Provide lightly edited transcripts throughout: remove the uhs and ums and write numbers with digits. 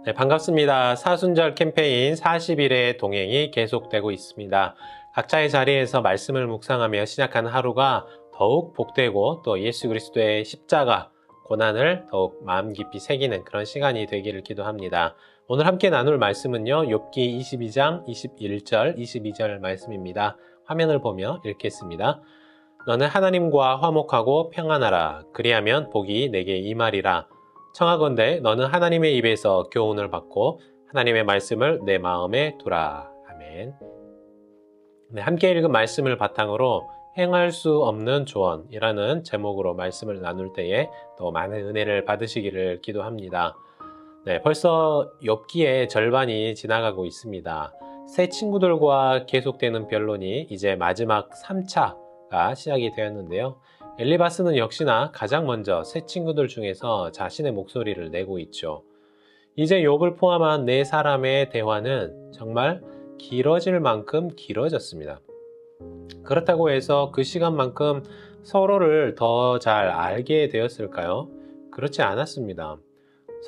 네, 반갑습니다. 사순절 캠페인 40일의 동행이 계속되고 있습니다. 각자의 자리에서 말씀을 묵상하며 시작하는 하루가 더욱 복되고 또 예수 그리스도의 십자가, 고난을 더욱 마음 깊이 새기는 그런 시간이 되기를 기도합니다. 오늘 함께 나눌 말씀은요, 욥기 22장 21절, 22절 말씀입니다. 화면을 보며 읽겠습니다. 너는 하나님과 화목하고 평안하라. 그리하면 복이 내게 임하리라. 청하건대 너는 하나님의 입에서 교훈을 받고 하나님의 말씀을 내 마음에 두라. 아멘. 네, 함께 읽은 말씀을 바탕으로 행할 수 없는 조언이라는 제목으로 말씀을 나눌 때에 더 많은 은혜를 받으시기를 기도합니다. 네, 벌써 욥기의 절반이 지나가고 있습니다. 새 친구들과 계속되는 변론이 이제 마지막 3차가 시작이 되었는데요. 엘리바스는 역시나 가장 먼저 새 친구들 중에서 자신의 목소리를 내고 있죠. 이제 욥을 포함한 네 사람의 대화는 정말 길어질 만큼 길어졌습니다. 그렇다고 해서 그 시간만큼 서로를 더 잘 알게 되었을까요? 그렇지 않았습니다.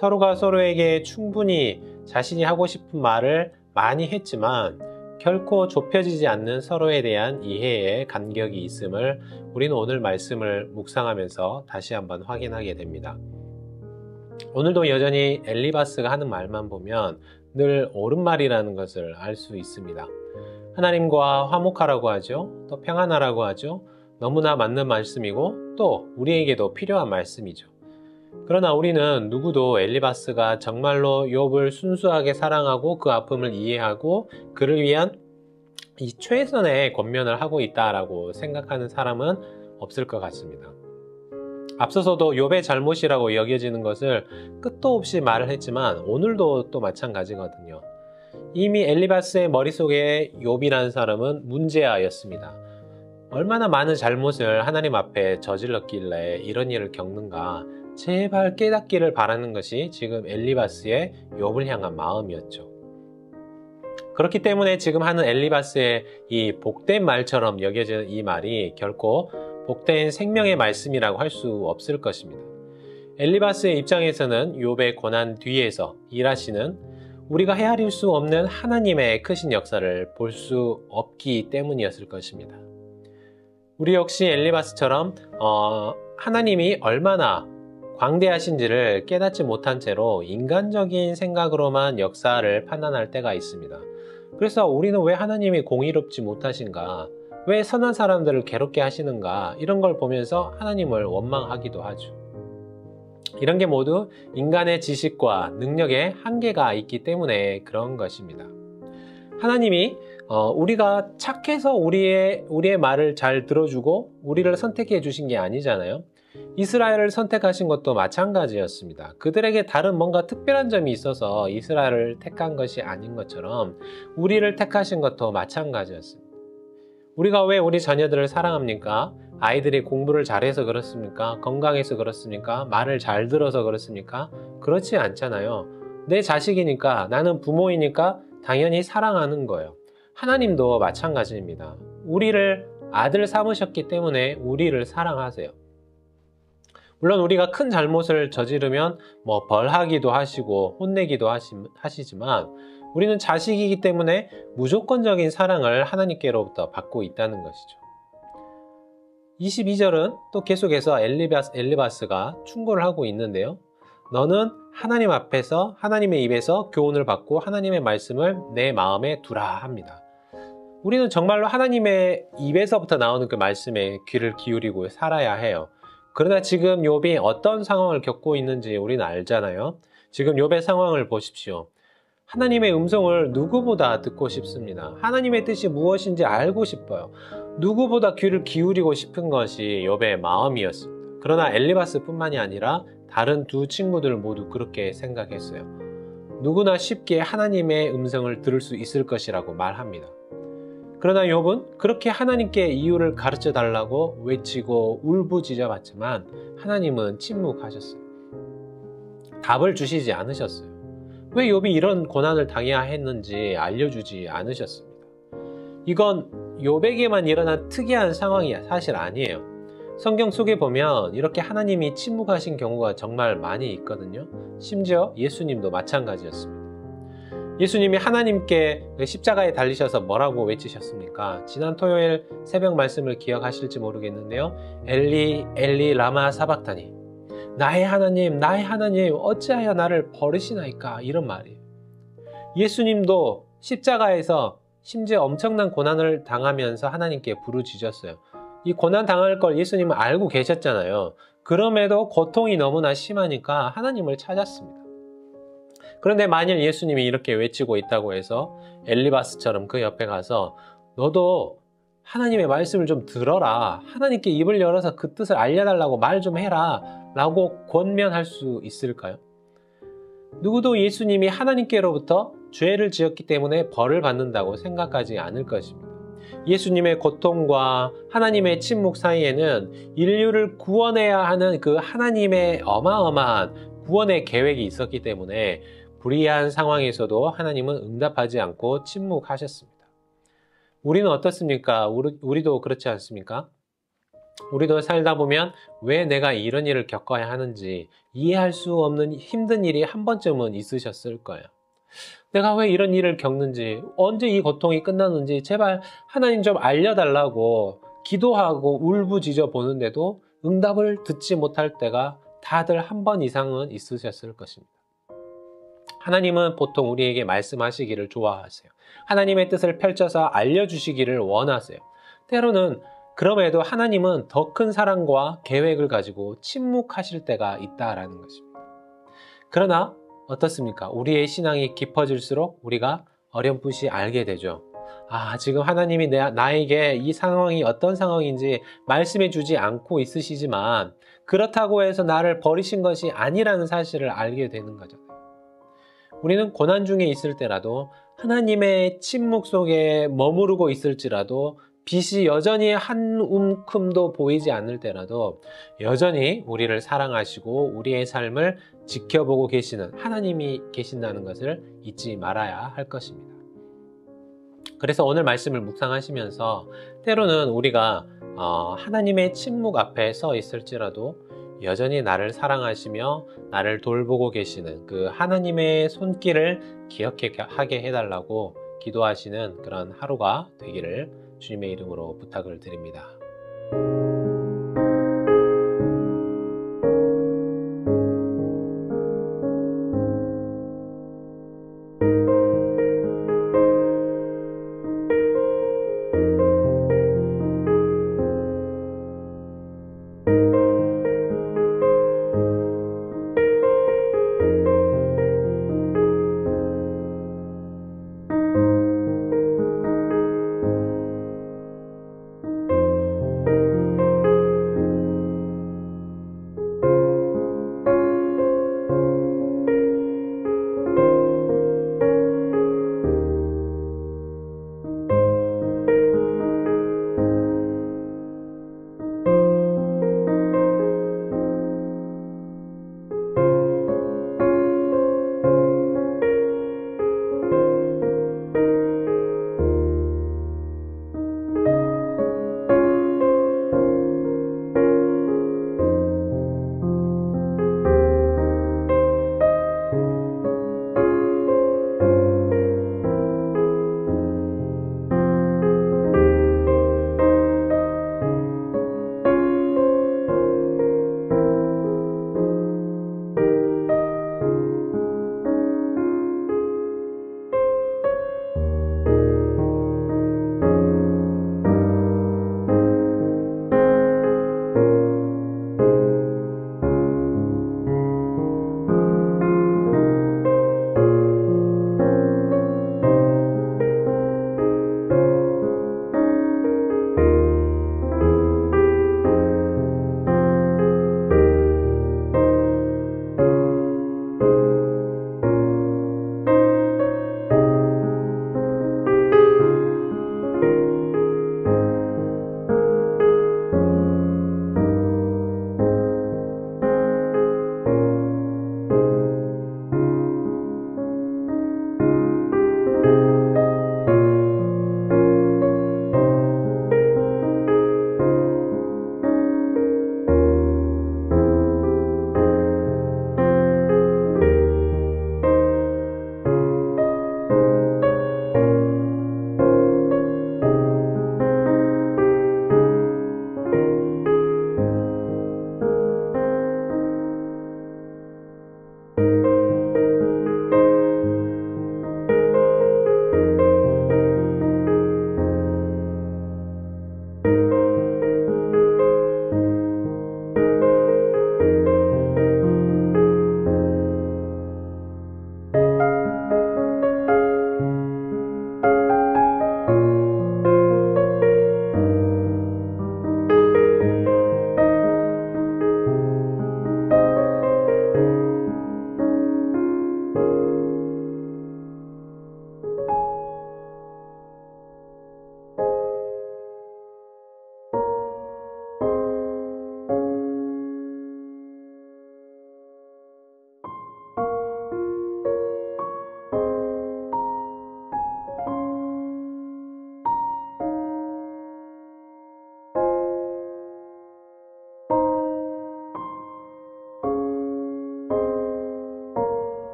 서로가 서로에게 충분히 자신이 하고 싶은 말을 많이 했지만 결코 좁혀지지 않는 서로에 대한 이해의 간격이 있음을 우리는 오늘 말씀을 묵상하면서 다시 한번 확인하게 됩니다. 오늘도 여전히 엘리바스가 하는 말만 보면 늘 옳은 말이라는 것을 알 수 있습니다. 하나님과 화목하라고 하죠. 또 평안하라고 하죠. 너무나 맞는 말씀이고 또 우리에게도 필요한 말씀이죠. 그러나 우리는 누구도 엘리바스가 정말로 욥을 순수하게 사랑하고 그 아픔을 이해하고 그를 위한 이 최선의 권면을 하고 있다라고 생각하는 사람은 없을 것 같습니다. 앞서서도 욥의 잘못이라고 여겨지는 것을 끝도 없이 말을 했지만 오늘도 또 마찬가지거든요. 이미 엘리바스의 머릿속에 욥이라는 사람은 문제아였습니다. 얼마나 많은 잘못을 하나님 앞에 저질렀길래 이런 일을 겪는가, 제발 깨닫기를 바라는 것이 지금 엘리바스의 욥을 향한 마음이었죠. 그렇기 때문에 지금 하는 엘리바스의 이 복된 말처럼 여겨지는 이 말이 결코 복된 생명의 말씀이라고 할 수 없을 것입니다. 엘리바스의 입장에서는 욥의 고난 뒤에서 일하시는 우리가 헤아릴 수 없는 하나님의 크신 역사를 볼 수 없기 때문이었을 것입니다. 우리 역시 엘리바스처럼 하나님이 얼마나 광대하신지를 깨닫지 못한 채로 인간적인 생각으로만 역사를 판단할 때가 있습니다. 그래서 우리는 왜 하나님이 공의롭지 못하신가, 왜 선한 사람들을 괴롭게 하시는가, 이런 걸 보면서 하나님을 원망하기도 하죠. 이런 게 모두 인간의 지식과 능력에 한계가 있기 때문에 그런 것입니다. 하나님이 우리가 착해서 우리의 말을 잘 들어주고 우리를 선택해 주신 게 아니잖아요. 이스라엘을 선택하신 것도 마찬가지였습니다. 그들에게 다른 뭔가 특별한 점이 있어서 이스라엘을 택한 것이 아닌 것처럼 우리를 택하신 것도 마찬가지였습니다. 우리가 왜 우리 자녀들을 사랑합니까? 아이들이 공부를 잘해서 그렇습니까? 건강해서 그렇습니까? 말을 잘 들어서 그렇습니까? 그렇지 않잖아요. 내 자식이니까, 나는 부모이니까 당연히 사랑하는 거예요. 하나님도 마찬가지입니다. 우리를 아들 삼으셨기 때문에 우리를 사랑하세요. 물론 우리가 큰 잘못을 저지르면 벌하기도 하시고 혼내기도 하시지만 우리는 자식이기 때문에 무조건적인 사랑을 하나님께로부터 받고 있다는 것이죠. 22절은 또 계속해서 엘리바스가 충고를 하고 있는데요. 너는 하나님 앞에서 하나님의 입에서 교훈을 받고 하나님의 말씀을 내 마음에 두라 합니다. 우리는 정말로 하나님의 입에서부터 나오는 그 말씀에 귀를 기울이고 살아야 해요. 그러나 지금 욥이 어떤 상황을 겪고 있는지 우리는 알잖아요. 지금 욥의 상황을 보십시오. 하나님의 음성을 누구보다 듣고 싶습니다. 하나님의 뜻이 무엇인지 알고 싶어요. 누구보다 귀를 기울이고 싶은 것이 욥의 마음이었습니다. 그러나 엘리바스뿐만이 아니라 다른 두 친구들 모두 그렇게 생각했어요. 누구나 쉽게 하나님의 음성을 들을 수 있을 것이라고 말합니다. 그러나 욥은 그렇게 하나님께 이유를 가르쳐 달라고 외치고 울부짖어 봤지만 하나님은 침묵하셨어요. 답을 주시지 않으셨어요. 왜 욥이 이런 고난을 당해야 했는지 알려주지 않으셨습니다. 이건 욥에게만 일어난 특이한 상황이 사실 아니에요. 성경 속에 보면 이렇게 하나님이 침묵하신 경우가 정말 많이 있거든요. 심지어 예수님도 마찬가지였습니다. 예수님이 하나님께 십자가에 달리셔서 뭐라고 외치셨습니까? 지난 토요일 새벽 말씀을 기억하실지 모르겠는데요. 엘리 엘리 라마 사박다니, 나의 하나님 어찌하여 나를 버리시나이까, 이런 말이에요. 예수님도 십자가에서 심지어 엄청난 고난을 당하면서 하나님께 부르짖었어요. 이 고난 당할 걸 예수님은 알고 계셨잖아요. 그럼에도 고통이 너무나 심하니까 하나님을 찾았습니다. 그런데 만일 예수님이 이렇게 외치고 있다고 해서 엘리바스처럼 그 옆에 가서 너도 하나님의 말씀을 좀 들어라, 하나님께 입을 열어서 그 뜻을 알려달라고 말 좀 해라 라고 권면할 수 있을까요? 누구도 예수님이 하나님께로부터 죄를 지었기 때문에 벌을 받는다고 생각하지 않을 것입니다. 예수님의 고통과 하나님의 침묵 사이에는 인류를 구원해야 하는 그 하나님의 어마어마한 구원의 계획이 있었기 때문에 불의한 상황에서도 하나님은 응답하지 않고 침묵하셨습니다. 우리는 어떻습니까? 우리도 그렇지 않습니까? 우리도 살다 보면 왜 내가 이런 일을 겪어야 하는지 이해할 수 없는 힘든 일이 한 번쯤은 있으셨을 거예요. 내가 왜 이런 일을 겪는지, 언제 이 고통이 끝나는지 제발 하나님 좀 알려달라고 기도하고 울부짖어 보는데도 응답을 듣지 못할 때가 다들 한 번 이상은 있으셨을 것입니다. 하나님은 보통 우리에게 말씀하시기를 좋아하세요. 하나님의 뜻을 펼쳐서 알려주시기를 원하세요. 때로는 그럼에도 하나님은 더 큰 사랑과 계획을 가지고 침묵하실 때가 있다라는 것입니다. 그러나 어떻습니까? 우리의 신앙이 깊어질수록 우리가 어렴풋이 알게 되죠. 지금 하나님이 나에게 이 상황이 어떤 상황인지 말씀해 주지 않고 있으시지만 그렇다고 해서 나를 버리신 것이 아니라는 사실을 알게 되는 거잖아요. 우리는 고난 중에 있을 때라도, 하나님의 침묵 속에 머무르고 있을지라도, 빛이 여전히 한 움큼도 보이지 않을 때라도 여전히 우리를 사랑하시고 우리의 삶을 지켜보고 계시는 하나님이 계신다는 것을 잊지 말아야 할 것입니다. 그래서 오늘 말씀을 묵상하시면서 때로는 우리가 하나님의 침묵 앞에 서 있을지라도 여전히 나를 사랑하시며 나를 돌보고 계시는 그 하나님의 손길을 기억하게 해달라고 기도하시는 그런 하루가 되기를 주님의 이름으로 부탁을 드립니다.